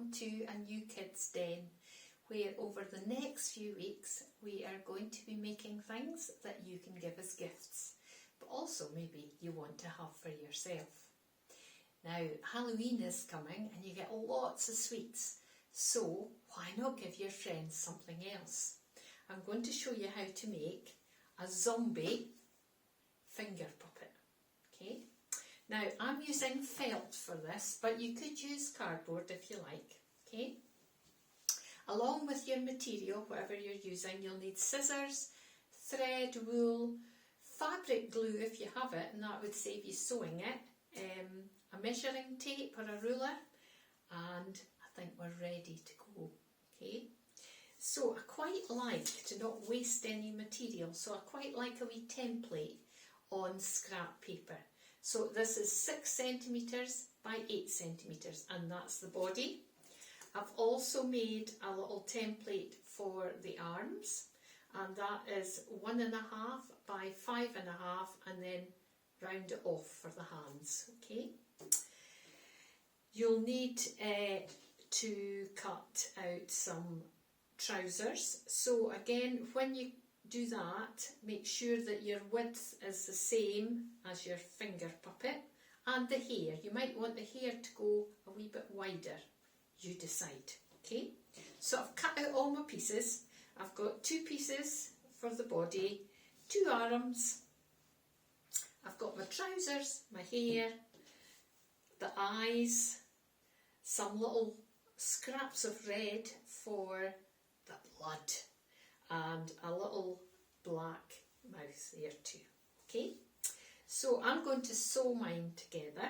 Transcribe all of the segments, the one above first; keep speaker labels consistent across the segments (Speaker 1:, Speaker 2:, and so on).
Speaker 1: welcome to a new kids' den, where over the next few weeks we are going to be making things that you can give as gifts, but also maybe you want to have for yourself. Now, Halloween is coming and you get lots of sweets, so why not give your friends something else? I'm going to show you how to make a zombie finger puppet. Okay? Now, I'm using felt for this, but you could use cardboard if you like. Okay? Along with your material, whatever you're using, you'll need scissors, thread, wool, fabric glue if you have it, and that would save you sewing it, a measuring tape or a ruler, and I think we're ready to go. Okay? So I quite like to not waste any material, so I quite like a wee template on scrap paper. So this is 6 centimetres by 8 centimetres, and that's the body. I've also made a little template for the arms, and that is 1.5 by 5.5, and then round it off for the hands. Okay. You'll need to cut out some trousers. So again, when you do that, make sure that your width is the same as your finger puppet, and the hair. You might want the hair to go a wee bit wider. You decide. Okay, so I've cut out all my pieces. I've got 2 pieces for the body, 2 arms. I've got my trousers, my hair, the eyes, some little scraps of red for the blood, and a little black mouth there too. Okay, so I'm going to sew mine together.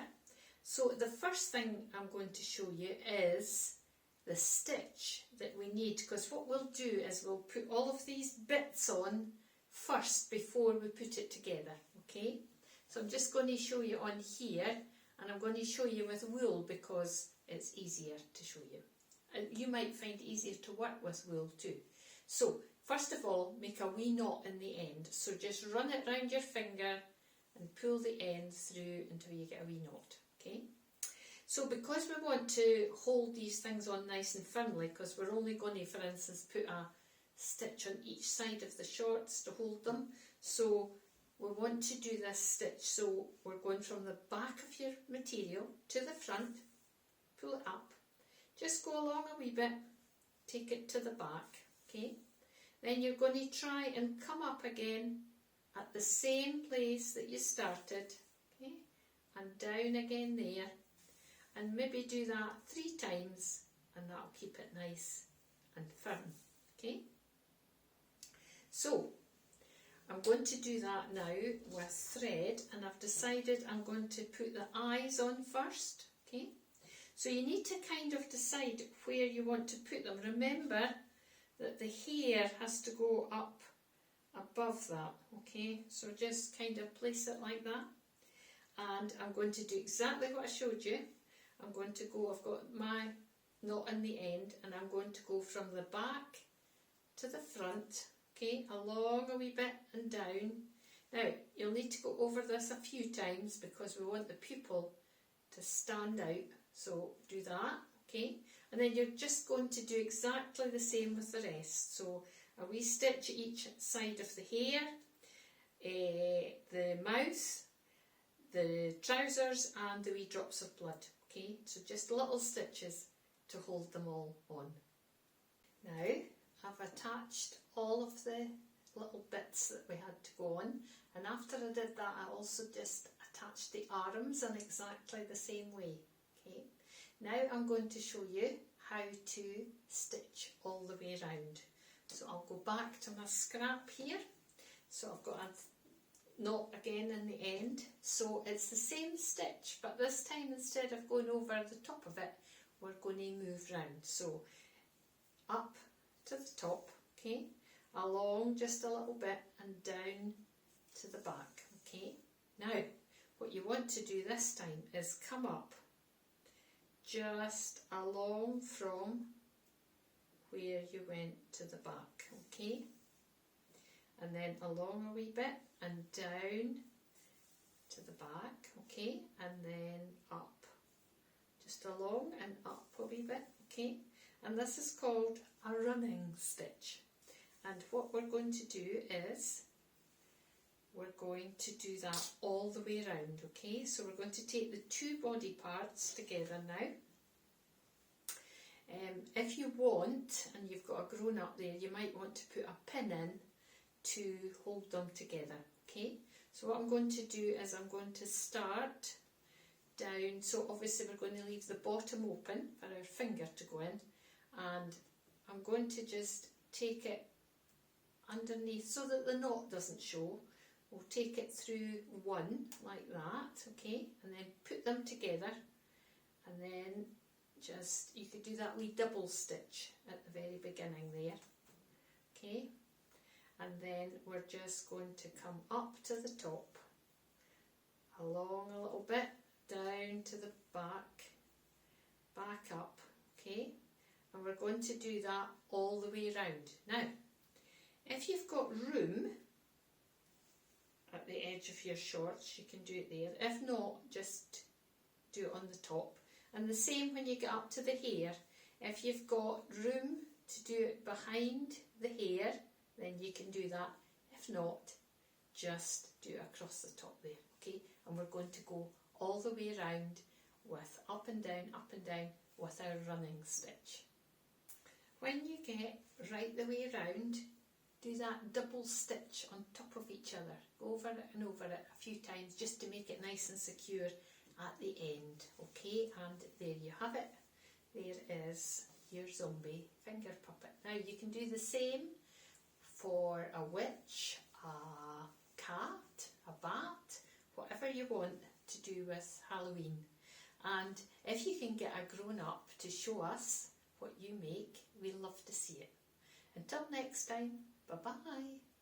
Speaker 1: So the first thing I'm going to show you is the stitch that we need, because what we'll do is we'll put all of these bits on first before we put it together. Okay, so I'm just going to show you on here, and I'm going to show you with wool because it's easier to show you. And you might find it easier to work with wool too. So first of all, make a wee knot in the end. So just run it round your finger and pull the end through until you get a wee knot. Okay. So because we want to hold these things on nice and firmly, because we're only going to, for instance, put a stitch on each side of the shorts to hold them. So we want to do this stitch. So we're going from the back of your material to the front, pull it up, just go along a wee bit, take it to the back. Okay. Then you're going to try and come up again at the same place that you started. Okay. And down again there, and maybe do that 3 times, and that'll keep it nice and firm. Okay, so I'm going to do that now with thread, and I've decided I'm going to put the eyes on first. Okay, so you need to kind of decide where you want to put them. Remember that the hair has to go up above that. Okay, so just kind of place it like that. And I'm going to do exactly what I showed you. I'm going to go, I've got my knot in the end, and I'm going to go from the back to the front, okay, along a wee bit and down. Now, you'll need to go over this a few times because we want the pupil to stand out, so do that, okay. And then you're just going to do exactly the same with the rest. So a wee stitch at each side of the hair, the mouth, the trousers, and the wee drops of blood. Okay, so just little stitches to hold them all on. Now I've attached all of the little bits that we had to go on, and after I did that I also just attached the arms in exactly the same way. Okay, now I'm going to show you how to stitch all the way around. So I'll go back to my scrap here. So I've got a knot again in the end, so it's the same stitch, but this time instead of going over the top of it, we're going to move round. So up to the top, okay, along just a little bit and down to the back. Okay, now what you want to do this time is come up just along from where you went to the back. Okay, and then along a wee bit and down to the back, okay, and then up, just along and up a wee bit, okay? And this is called a running stitch. And what we're going to do is, we're going to do that all the way around, okay? So we're going to take the two body parts together now. If you want, and you've got a grown up there, you might want to put a pin in to hold them together, okay? So what I'm going to do is I'm going to start down, so obviously we're going to leave the bottom open for our finger to go in, and I'm going to just take it underneath so that the knot doesn't show. We'll take it through one like that, okay, and then put them together, and then just, you could do that wee double stitch at the very beginning there, okay, and then we're just going to come up to the top, along a little bit, down to the back up, okay, and we're going to do that all the way around. Now, if you've got room at the edge of your shorts, you can do it there. If not, just do it on the top. And the same when you get up to the hair. If you've got room to do it behind the hair, then you can do that. If not, just do it across the top there, okay? And we're going to go all the way around with up and down with our running stitch. When you get right the way around, do that double stitch on top of each other. Go over it and over it a few times just to make it nice and secure at the end, okay? And there you have it. There is your zombie finger puppet. Now you can do the same for a witch, a cat, a bat, whatever you want to do with Halloween. And if you can get a grown up to show us what you make, we love to see it. Until next time, bye bye.